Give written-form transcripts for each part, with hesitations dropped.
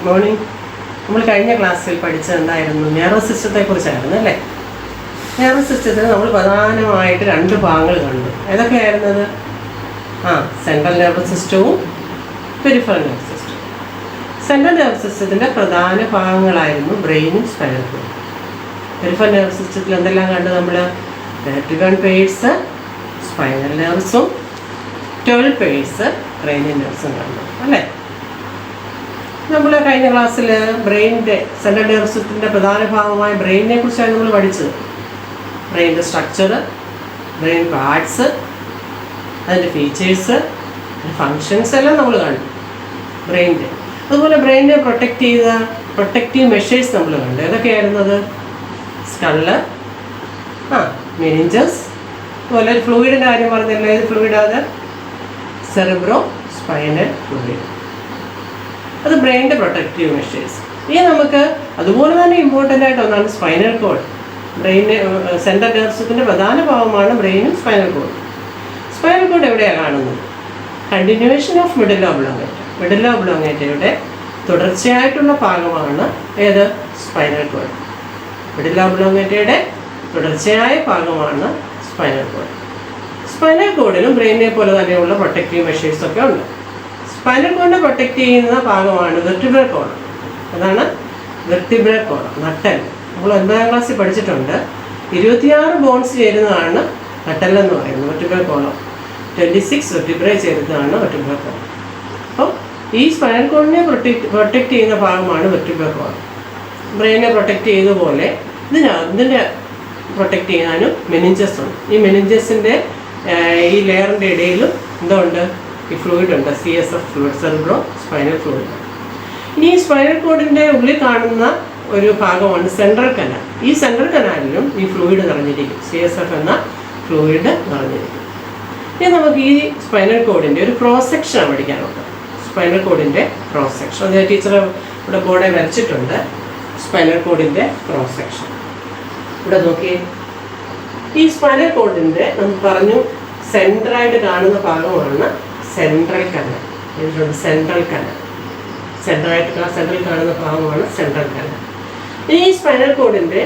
Morning. നമ്മൾ കഴിഞ്ഞ ക്ലാസ്സിൽ പഠിച്ചത് എന്തായിരുന്നു? നെർവസ് സിസ്റ്റത്തെക്കുറിച്ചായിരുന്നു അല്ലേ? നെർവസ് സിസ്റ്റത്തിൽ നമ്മൾ പ്രധാനമായിട്ട് രണ്ട് ഭാഗങ്ങൾ കണ്ടു. ഏതൊക്കെയായിരുന്നത്? സെൻട്രൽ നെർവസ് സിസ്റ്റവും പെരിഫറൽ നെർവസ് സിസ്റ്റവും. സെൻട്രൽ നെർവസ് സിസ്റ്റത്തിൻ്റെ പ്രധാന ഭാഗങ്ങളായിരുന്നു ബ്രെയിനും സ്പൈനൽ കോഡും. പെരിഫറൽ നെർവസ് സിസ്റ്റത്തിൽ എന്തെല്ലാം കണ്ടു നമ്മൾ? 31 പെയർസ് സ്പൈനൽ നെർവ്സും 12 പെയർസ് ക്രേനിയൽ നെർവ്സും കണ്ടു അല്ലേ? നമ്മൾ കഴിഞ്ഞ ക്ലാസ്സിൽ ബ്രെയിനിൻ്റെ സെൻട്രൽ നെർവസ് സിസ്റ്റത്തിൻ്റെ പ്രധാന ഭാഗമായ ബ്രെയിനിനെ കുറിച്ചാണ് നമ്മൾ പഠിച്ചത്. ബ്രെയിനിൻ്റെ സ്ട്രക്ചർ, ബ്രെയിൻ പാർട്സ്, അതിൻ്റെ ഫീച്ചേഴ്സ്, ഫങ്ഷൻസ് എല്ലാം നമ്മൾ കണ്ടു ബ്രെയിനിൻ്റെ. അതുപോലെ ബ്രെയിനിനെ പ്രൊട്ടക്റ്റീവ് മെഷേഴ്സ് നമ്മൾ കണ്ടു. ഏതൊക്കെയായിരുന്നത്? സ്കള്ള്, മെനിഞ്ചസ്, അതുപോലെ ഫ്ലൂയിഡിൻ്റെ കാര്യം പറഞ്ഞല്ലോ. ഏത് ഫ്ലൂയിഡ്? Cerebro spinal fluid. അത് ബ്രെയിനിൻ്റെ പ്രൊട്ടക്റ്റീവ് മെഷേഴ്സ്. ഇനി നമുക്ക് അതുപോലെ തന്നെ ഇമ്പോർട്ടൻ്റ് ആയിട്ട് ഒന്നാണ് സ്പൈനൽ കോഡ്. ബ്രെയിന് സെൻട്രൽ നെർവസ് സിസ്റ്റത്തിൻ്റെ പ്രധാന ഭാഗമാണ് ബ്രെയിനും സ്പൈനൽ കോഡും. സ്പൈനൽ കോഡ് എവിടെയാണ് കാണുന്നത്? Continuation of medulla oblongata. Medulla ഒബ്ലോങ്ങേറ്റയുടെ തുടർച്ചയായിട്ടുള്ള ഭാഗമാണ് ഏത്? Spinal cord. മിഡിൽ ഒബ്ലോങ്ങേറ്റയുടെ തുടർച്ചയായ ഭാഗമാണ് സ്പൈനൽ കോഡ്. സ്പൈനൽ കോഡിനും ബ്രെയിനിനെ പോലെ തന്നെയുള്ള പ്രൊട്ടക്റ്റീവ് മെഷേഴ്സൊക്കെ ഉണ്ട്. സ്പൈനൽ കോഡിനെ പ്രൊട്ടക്റ്റ് ചെയ്യുന്ന ഭാഗമാണ് വെർട്ടിബ്രൽ കോളം. അതാണ് വെർട്ടിബ്രൽ കോളം, നട്ടൽ. നമ്മൾ 9ാം ക്ലാസ്സിൽ പഠിച്ചിട്ടുണ്ട്. 26 ബോൺസ് ചേരുന്നതാണ് നട്ടലെന്ന് പറയുന്നത്, വെർട്ടിബ്രൽ കോളം. 26 വെർട്ടിബ്രേ ചേരുന്നതാണ് വെർട്ടിബ്രൽ കോളം. അപ്പം ഈ സ്പൈനൽ കോഡിനെ പ്രൊട്ടക്റ്റ് ചെയ്യുന്ന ഭാഗമാണ് വെർട്ടിബ്രൽ കോളം. ബ്രെയിനെ പ്രൊട്ടക്റ്റ് ചെയ്തതുപോലെ ഇതിനെ പ്രൊട്ടക്റ്റ് ചെയ്യാനും മെനിഞ്ചസ് ഉണ്ട്. ഈ മെനിഞ്ചസിൻ്റെ ഈ ലെയറിൻ്റെ ഇടയിലും എന്തുണ്ട്? ഈ ഫ്ലൂയിഡ് ഉണ്ട്, CSF fluid, cerebro spinal fluid. ഇനി ഈ സ്പൈനൽ കോഡിൻ്റെ ഉള്ളിൽ കാണുന്ന ഒരു ഭാഗമാണ് സെൻട്രൽ കനാൽ. ഈ സെൻട്രൽ കനാലിലും ഈ ഫ്ലൂയിഡ് നിറഞ്ഞിരിക്കും, CSF എന്ന ഫ്ലൂയിഡ് നിറഞ്ഞിരിക്കും. ഇനി നമുക്ക് ഈ സ്പൈനൽ കോഡിൻ്റെ ഒരു ക്രോസ് സെക്ഷൻ പഠിക്കാനുണ്ട്. സ്പൈനൽ കോഡിൻ്റെ ക്രോസ് സെക്ഷൻ അത് ടീച്ചർ ഇവിടെ ബോർഡിൽ വരച്ചിട്ടുണ്ട്. സ്പൈനൽ കോഡിൻ്റെ ക്രോസ് സെക്ഷൻ ഇവിടെ നോക്കി. ഈ സ്പൈനൽ കോഡിൻ്റെ നമുക്ക് പറഞ്ഞു സെൻട്രലായിട്ട് കാണുന്ന ഭാഗമാണ് central canal. Central canal central കാണുന്ന ഭാഗമാണ് സെൻട്രൽ കനാൽ. ഈ സ്പൈനൽ കോഡിൻ്റെ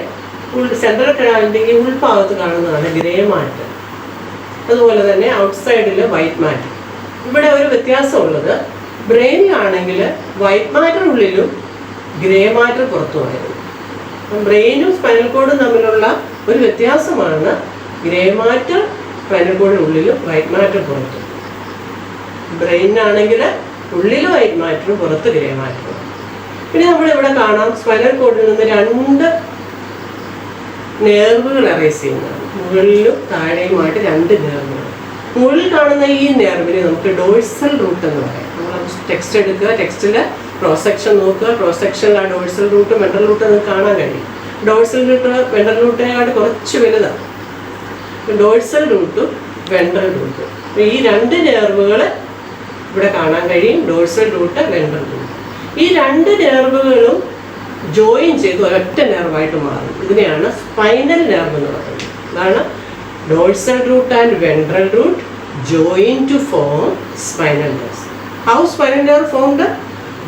സെൻട്രൽ കനാലിൻ്റെ ഈ ഉൾഭാഗത്ത് കാണുന്നതാണ് ഗ്രേ മാറ്റർ. അതുപോലെ തന്നെ ഔട്ട്സൈഡിൽ വൈറ്റ് മാറ്റർ. ഇവിടെ ഒരു വ്യത്യാസമുള്ളത്, ബ്രെയിനിലാണെങ്കിൽ വൈറ്റ് മാറ്റർ ഉള്ളിലും ഗ്രേ മാറ്റർ പുറത്തുമായിരുന്നു. ബ്രെയിനും സ്പൈനൽ കോഡും തമ്മിലുള്ള ഒരു വ്യത്യാസമാണ് ഗ്രേ മാറ്റർ സ്പൈനൽ കോഡിന് ഉള്ളിലും വൈറ്റ് മാറ്റർ പുറത്തും. ബ്രെയിനാണെങ്കിൽ ഉള്ളിൽ വൈറ്റ് മാറ്ററും പുറത്ത് ഗ്രേ മാറ്ററും. പിന്നെ നമ്മളിവിടെ കാണാം സ്പൈനൽ കോഡിൽ നിന്ന് 2 നെർവുകൾ അറേസ് ചെയ്യുന്നതാണ്. മുകളിലും താഴെയുമായിട്ട് 2 നെർവുകൾ. മുകളിൽ കാണുന്ന ഈ നെർവിനെ നമുക്ക് ഡോഴ്സൽ റൂട്ട് എന്ന് പറയാം. നമ്മൾ ടെക്സ്റ്റ് എടുക്കുക, ടെക്സ്റ്റിൽ ക്രോസ് സെക്ഷൻ നോക്കുക. ക്രോസ് സെക്ഷനിൽ ആ ഡോഴ്സൽ റൂട്ട് വെൻട്രൽ റൂട്ട് നമുക്ക് കാണാൻ കഴിയും. ഡോഴ്സൽ റൂട്ട് വെൻട്രൽ റൂട്ടിനെക്കാട്ട് കുറച്ച് വലുതാണ്. ഡോഴ്സൽ റൂട്ടും വെൻട്രൽ റൂട്ടും, ഈ 2 നെർവുകൾ ഇവിടെ കാണാൻ കഴിയും. Dorsal root, ventral root. ഈ 2 നെർവുകളും ജോയിൻ ചെയ്ത് ഒരൊറ്റ നെർവായിട്ട് മാറും. ഇതിനെയാണ് സ്പൈനൽ നെർവ് എന്ന് പറയുന്നത്. അതാണ് dorsal root and ventral root join to form spinal nerve. How spinal nerve formed?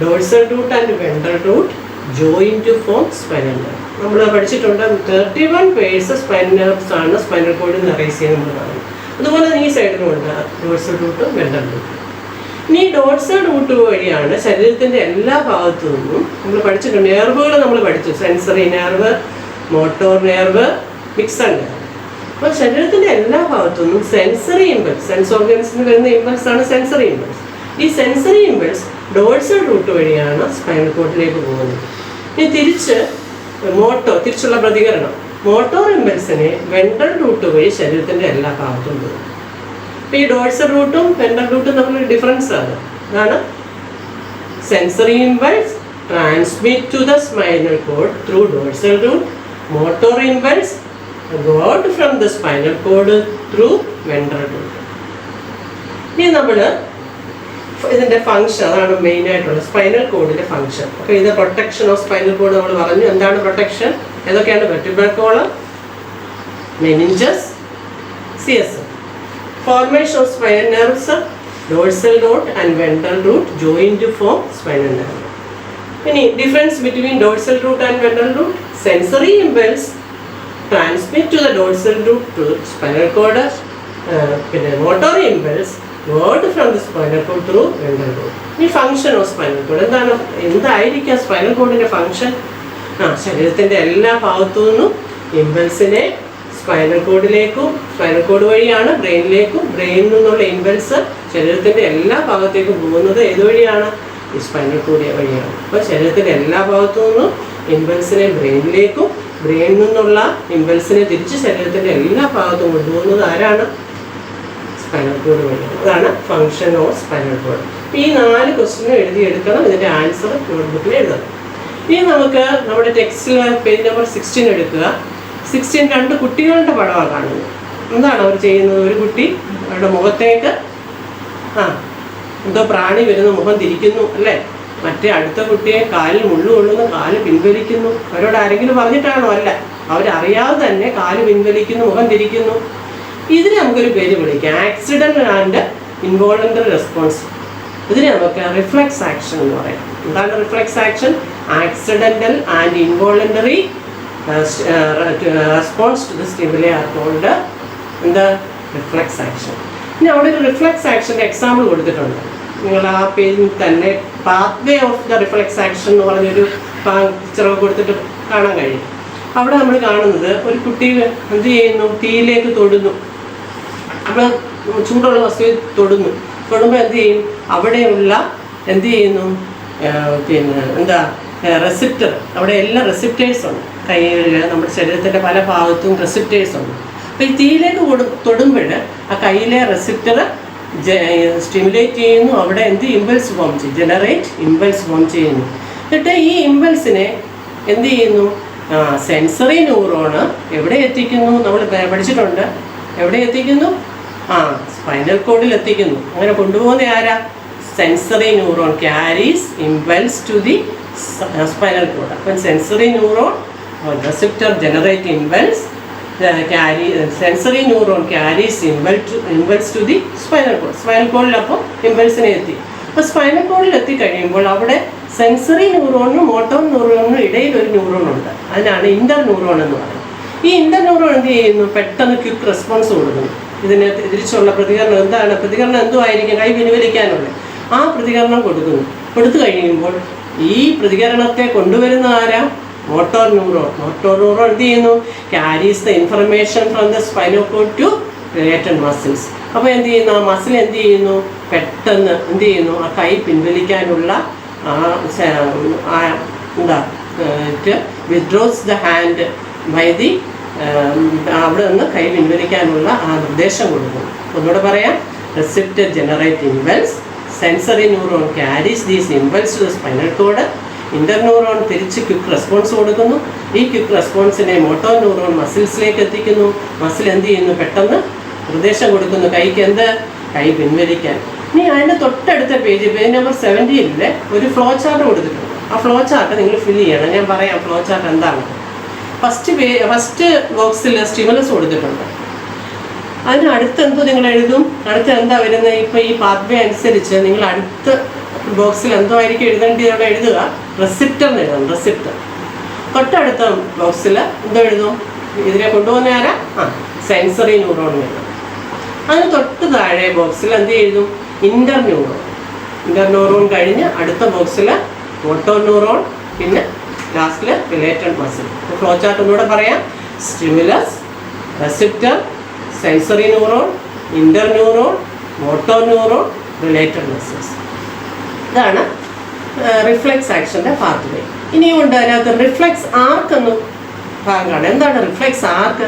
Dorsal root and ventral root join to form spinal nerve. നമ്മൾ പഠിച്ചിട്ടുണ്ട് 31 പെയർസ് സ്പൈനൽ നെർവ്സ് ആണ് സ്പൈനൽ കോഡിൽ അറേസ് ചെയ്യുന്നത് നമ്മൾ പറഞ്ഞു. അതുപോലെ ഈ സൈഡിലും ഉണ്ട് ഡോഴ്സൽ റൂട്ടും വെൻട്രൽ റൂട്ടും. ഇനി ഡോഴ്സൽ റൂട്ട് വഴിയാണ് ശരീരത്തിൻ്റെ എല്ലാ ഭാഗത്തു നിന്നും നമ്മൾ പഠിച്ചിട്ടുണ്ട്. നെർവുകൾ നമ്മൾ പഠിച്ചു, sensory nerve, motor nerve, mixed nerve. അപ്പോൾ ശരീരത്തിൻ്റെ എല്ലാ ഭാഗത്തു നിന്നും സെൻസറി ഇമ്പൾസ്, സെൻസ് ഓർഗൻസിന് വരുന്ന ഇമ്പൾസ് ആണ് സെൻസറി ഇമ്പൾസ്. ഈ സെൻസറി ഇമ്പൾസ് ഡോഴ്സൽ റൂട്ട് വഴിയാണ് സ്പൈനൽ കോഡിലേക്ക് പോകുന്നത്. ഇനി തിരിച്ചുള്ള പ്രതികരണം മോട്ടോർ ഇമ്പൾസിനെ വെൻട്രൽ റൂട്ട് വഴി ശരീരത്തിൻ്റെ എല്ലാ ഭാഗത്തും പോകും. ഈ ഡോഴ്സൽ റൂട്ടും വെൻട്രൽ റൂട്ടും തമ്മിലൊരു ഡിഫറൻസ് ആണ്. അതാണ് sensory impulse transmit to the spinal cord through dorsal root. Motor impulse go out from the spinal cord through ventral root. ഇനി നമ്മൾ ഇതിൻ്റെ ഫങ്ഷൻ, അതാണ് മെയിനായിട്ടുള്ള സ്പൈനൽ കോഡിൻ്റെ ഫങ്ഷൻ. അപ്പോൾ ഇത് പ്രൊട്ടക്ഷൻ ഓഫ് സ്പൈനൽ കോഡ് നമ്മൾ പറഞ്ഞു. എന്താണ് പ്രൊട്ടക്ഷൻ? ഏതൊക്കെയാണ്? Vertebral column, meninges, CSF. Formation of spinal nerves, dorsal root and ventral root join to form spinal nerve. ഇനി difference between dorsal root and ventral root. Sensory impulse transmit to the dorsal root to spinal cord. പിന്നെ motor impulse ward from the spinal cord through ventral root. ഈ function of spinal cord എന്തായിരിക്കാം spinal കോഡിന്റെ function? ശരീരത്തിന്റെ എല്ലാ ഭാഗത്തു നിന്നും ഇമ്പൾസിനെ spinal കോഡിലേക്കും, സ്പൈനൽ കോഡ് വഴിയാണ് ബ്രെയിനിലേക്കും, ബ്രെയിനിൽ നിന്നുള്ള ഇമ്പൾസ് ശരീരത്തിന്റെ എല്ലാ ഭാഗത്തേക്കും പോകുന്നത് ഏത് വഴിയാണ്? ഈ സ്പൈനൽ കോഡ് വഴിയാണ്. അപ്പോൾ ശരീരത്തിന്റെ എല്ലാ ഭാഗത്തു നിന്നും ഇമ്പൾസിനെ ബ്രെയിനിലേക്കും, ബ്രെയിനിൽ നിന്നുള്ള ഇമ്പൾസിനെ തിരിച്ച് ശരീരത്തിന്റെ എല്ലാ ഭാഗത്തും കൊണ്ടുപോകുന്നത് ആരാണ്? സ്പൈനൽ കോഡ് വഴിയാണ്. അതാണ് ഫംഗ്ഷൻ ഓഫ് സ്പൈനൽ കോഡ്. ഈ 4 ക്വസ്റ്റ്യനും എഴുതിയെടുക്കണം. ഇതിന്റെ ആൻസർ നോട്ട്ബുക്കിൽ എഴുതണം. ഇനി നമുക്ക് നമ്മുടെ ടെക്സ്റ്റിൽ പേജ് നമ്പർ 16 എടുക്കുക. 16 2 കുട്ടികളുടെ പടമാണ് കാണുന്നത്. എന്താണ് അവർ ചെയ്യുന്നത്? ഒരു കുട്ടി അവരുടെ മുഖത്തേക്ക് എന്തോ പ്രാണി വരുന്നു, മുഖം തിരിക്കുന്നു അല്ലേ? മറ്റേ അടുത്ത കുട്ടിയെ കാലിൽ മുള്ളു കൊള്ളുന്നു, കാല് പിൻവലിക്കുന്നു. അവരോട് ആരെങ്കിലും പറഞ്ഞിട്ടാണോ? അല്ല, അവരറിയാതെ തന്നെ കാല് പിൻവലിക്കുന്നു, മുഖം തിരിക്കുന്നു. ഇതിന് നമുക്കൊരു പേര് വിളിക്കാം, ആക്സിഡൻ്റൽ ആൻഡ് ഇൻവോളണ്ടറി റെസ്പോൺസ്. ഇതിനെ നമുക്ക് റിഫ്ലെക്സ് ആക്ഷൻ എന്ന് പറയാം. എന്താണ് reflex action? Accidental and involuntary response to the stimuli are called എന്താ? Reflex action. ഇനി അവിടെ ഒരു റിഫ്ലെക്സ് ആക്ഷൻ്റെ എക്സാമ്പിൾ കൊടുത്തിട്ടുണ്ട്. നിങ്ങൾ ആ പേജിൽ തന്നെ pathway of the reflex action എന്ന് പറഞ്ഞൊരു പിക്ചറൊക്കെ കൊടുത്തിട്ട് കാണാൻ കഴിയും. അവിടെ നമ്മൾ കാണുന്നത് ഒരു കുട്ടി എന്ത് ചെയ്യുന്നു? തീയിലേക്ക് തൊടുന്നു. നമ്മൾ ചൂടുള്ള വസ്തുവിൽ തൊടുമ്പോൾ എന്ത് ചെയ്യും? അവിടെയുള്ള എന്ത് ചെയ്യുന്നു? പിന്നെ എന്താ റെസിപ്റ്റർ, അവിടെ എല്ലാം റെസിപ്റ്റേഴ്സ് ഉണ്ട്. കയ്യിൽ, നമ്മുടെ ശരീരത്തിൻ്റെ പല ഭാഗത്തും റെസിപ്റ്റേഴ്സ് ഉണ്ട്. അപ്പോൾ ഈ തീയിലേക്ക് തൊടുമ്പോൾ ആ കയ്യിലെ റെസിപ്റ്റർ സ്റ്റിമുലേറ്റ് ചെയ്യുന്നു. അവിടെ എന്ത് ഇമ്പൾസ് ഫോം ചെയ്യും? ജനറേറ്റ് ഇമ്പൾസ് ഫോം ചെയ്യുന്നു. എന്നിട്ട് ഈ ഇമ്പൾസിനെ എന്ത് ചെയ്യുന്നു? സെൻസറി ന്യൂറോണ് എവിടെ എത്തിക്കുന്നു? നമ്മൾ പഠിച്ചിട്ടുണ്ട്. എവിടെ എത്തിക്കുന്നു? സ്പൈനൽ കോഡിൽ എത്തിക്കുന്നു. അങ്ങനെ കൊണ്ടുപോകുന്ന ആരാ? Sensory neuron carries impulse to the spinal cord. അപ്പം sensory neuron receptor generate impulse, sensory neuron carries impulse to the spinal cord. Spinal cord അപ്പോൾ ഇമ്പൾസിനെ എത്തി. അപ്പോൾ സ്പൈനൽ കോഡിൽ എത്തിക്കഴിയുമ്പോൾ അവിടെ സെൻസറി ന്യൂറോണിനും മോട്ടോർ ന്യൂറോണിനും ഇടയിൽ ഒരു ന്യൂറോൺ ഉണ്ട്. അതിനാണ് ഇന്റർ ന്യൂറോൺ എന്ന് പറയുന്നത്. ഈ ഇന്റർ ന്യൂറോൺ എന്ത് ചെയ്യുന്നു? പെട്ടെന്ന് ക്വിക്ക് റെസ്പോൺസ് കൊടുക്കുന്നു. ഇതിന് തിരിച്ചുള്ള പ്രതികരണം എന്താണ്? പ്രതികരണം എന്തുമായിരിക്കും? കൈ പിൻവലിക്കാനുള്ള ആ പ്രതികരണം കൊടുത്തു കഴിയുമ്പോൾ ഈ പ്രതികരണത്തെ കൊണ്ടുവരുന്ന ആരാ? Motor neuron. മോട്ടോർ ന്യൂറോൺ എന്ത് ചെയ്യുന്നു? Carries the information from the spinal cord to related muscles. അപ്പോൾ എന്ത് ചെയ്യുന്നു? ആ മസിൽ എന്ത് ചെയ്യുന്നു? പെട്ടെന്ന് എന്ത് ചെയ്യുന്നു? ആ കൈ പിൻവലിക്കാനുള്ള എന്താ വിത്ഡ്രോസ് ദ ഹാൻഡ് ബൈ ദി അവിടെ നിന്ന് കൈ പിൻവലിക്കാനുള്ള ആ നിർദ്ദേശം കൊടുക്കുന്നു. ഒന്നുകൂടെ പറയാം. receptor generate impulse, sensory neuron carries these impulse to the spinal cord, ഇന്റർന്യൂറോൺ തിരിച്ച് ക്വിക്ക് റെസ്പോൺസ് കൊടുക്കുന്നു. ഈ ക്വിക്ക് റെസ്പോൺസിനെ മോട്ടോർ ന്യൂറോൺ മസിൽസിലേക്ക് എത്തിക്കുന്നു. മസിൽ എന്ത് ചെയ്യുന്നു? പെട്ടെന്ന് നിർദ്ദേശം കൊടുക്കുന്നു കൈക്ക് കൈ പിൻവലിക്കാൻ. ഇനി അതിൻ്റെ തൊട്ടടുത്ത പേജ് നമ്പർ 17 ഒരു ഫ്ലോ ചാർട്ട് കൊടുത്തിട്ടുണ്ട്. ആ ഫ്ലോ ചാർട്ട് നിങ്ങൾ ഫില്ല് ചെയ്യണം. ഞാൻ പറയാം ഫ്ലോ ചാർട്ട് എന്താണ്. ഫസ്റ്റ് ബോക്സിൽ സ്റ്റിമുലസ് കൊടുത്തിട്ടുണ്ട്. അതിന് അടുത്ത് എന്തോ നിങ്ങൾ എഴുതും. അടുത്ത് എന്താ വരുന്നത്? ഇപ്പോൾ ഈ പാത്വേ അനുസരിച്ച് നിങ്ങൾ അടുത്ത ബോക്സിൽ എന്തോ ആയിരിക്കും എഴുതേണ്ടത് അവിടെ എഴുതുക. റെസിപ്റ്ററിന് എഴുതണം. റെസിപ്റ്റർ. തൊട്ടടുത്ത ബോക്സിൽ എന്തോ എഴുതും? ഇതിനെ കൊണ്ടുപോകുന്ന ആരാ? സെൻസറി ന്യൂറോൺ എഴുതും. അതിന് തൊട്ട് താഴെ ബോക്സിൽ എന്ത് എഴുതും? ഇന്റർ ന്യൂറോൺ കഴിഞ്ഞ് അടുത്ത ബോക്സിൽ മോട്ടോർ ന്യൂറോൺ, പിന്നെ ലാസ്റ്റിൽ റിലേറ്റഡ് മസിൽ. ഫ്ലോ ചാർട്ട് ഒന്നുകൂടെ പറയാം. Stimulus, receptor, sensory neuron, interneuron, motor neuron, related muscles. ഇതാണ് റിഫ്ലെക്സ് ആക്ഷൻ്റെ പാത്വേ. ഇനിയുണ്ട് അതിനകത്ത് റിഫ്ലെക്സ് ആർക്ക് എന്ന ഭാഗമാണ്. എന്താണ് reflex arc?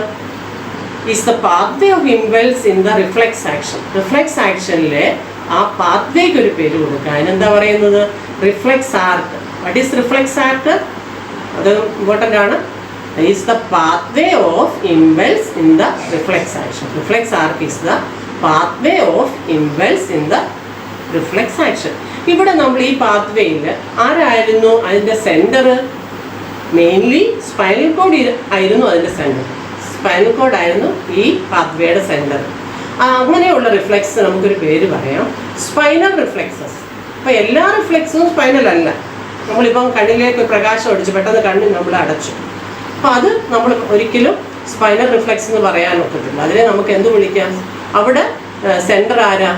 Is the pathway of impulse in the reflex action. Reflex ആക്ഷനിലെ ആ പാത്വേക്ക് ഒരു പേര് കൊടുക്കുക. അതിനെന്താ പറയുന്നത്? Reflex arc. What is reflex arc? അത് ഇമ്പോർട്ടൻ്റ് ആണ്. Is the pathway of impulse in the reflex action. Reflex arc is the pathway of impulse in the reflex action. ഇവിടെ നമ്മൾ ഈ പാത്വേയിൽ ആരായിരുന്നു അതിൻ്റെ സെൻറ്റർ? മെയിൻലി സ്പൈനൽ കോഡ് ആയിരുന്നു അതിൻ്റെ centre. Spinal cord ആയിരുന്നു ഈ പാത്വേയുടെ സെൻറ്റർ. അങ്ങനെയുള്ള റിഫ്ലെക്സ് നമുക്കൊരു പേര് പറയാം, സ്പൈനൽ റിഫ്ലെക്സസ്. അപ്പോൾ എല്ലാ റിഫ്ലെക്സും സ്പൈനൽ അല്ല. നമ്മളിപ്പം കണ്ണിലേക്ക് പ്രകാശം അടിച്ച് പെട്ടെന്ന് കണ്ണ് നമ്മൾ അടച്ചു. അപ്പോൾ അത് നമ്മൾ ഒരിക്കലും സ്പൈനൽ റിഫ്ലെക്സ് എന്ന് പറയാൻ ഒക്കത്തില്ല. അതിനെ നമുക്ക് എന്ത് വിളിക്കാം? അവിടെ സെൻറ്റർ ആരാ?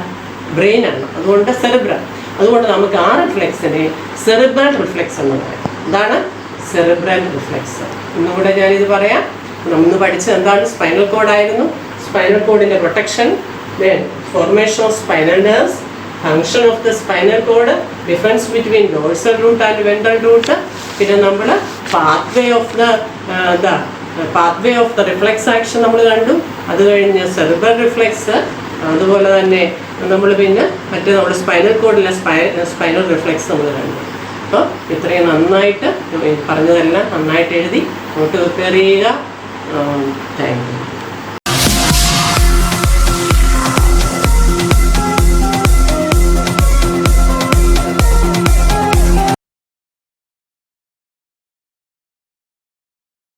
ബ്രെയിനാണ്. അതുകൊണ്ട് സെറിബ്രം. അതുകൊണ്ട് നമുക്ക് ആ റിഫ്ലെക്സിനെ സെറിബ്രൽ റിഫ്ലെക്സ് എന്ന് പറയാം. എന്താണ് സെറിബ്രൽ റിഫ്ലെക്സ്? ഒന്നുകൂടെ ഞാനിത് പറയാം. നമ്മൾ പഠിച്ചത് എന്താണ്? സ്പൈനൽ കോഡായിരുന്നു. സ്പൈനൽ കോഡിൻ്റെ protection, formation of spinal nerves, function of the spinal cord, difference between dorsal root and ventral root. പിന്നെ നമ്മൾ pathway of the reflex action നമ്മൾ കണ്ടു. അത് കഴിഞ്ഞ് cerebral reflex, അതുപോലെ തന്നെ നമ്മൾ പിന്നെ മറ്റേ നമ്മുടെ സ്പൈനൽ കോഡിലെ സ്പൈനൽ റിഫ്ലെക്സ് നമ്മൾ കണ്ടു. അപ്പോൾ ഇത്രയും നന്നായിട്ട് പറഞ്ഞതെല്ലാം നന്നായിട്ട് എഴുതി നോട്ട് പ്രിപ്പയർ ചെയ്യുക. Thank you.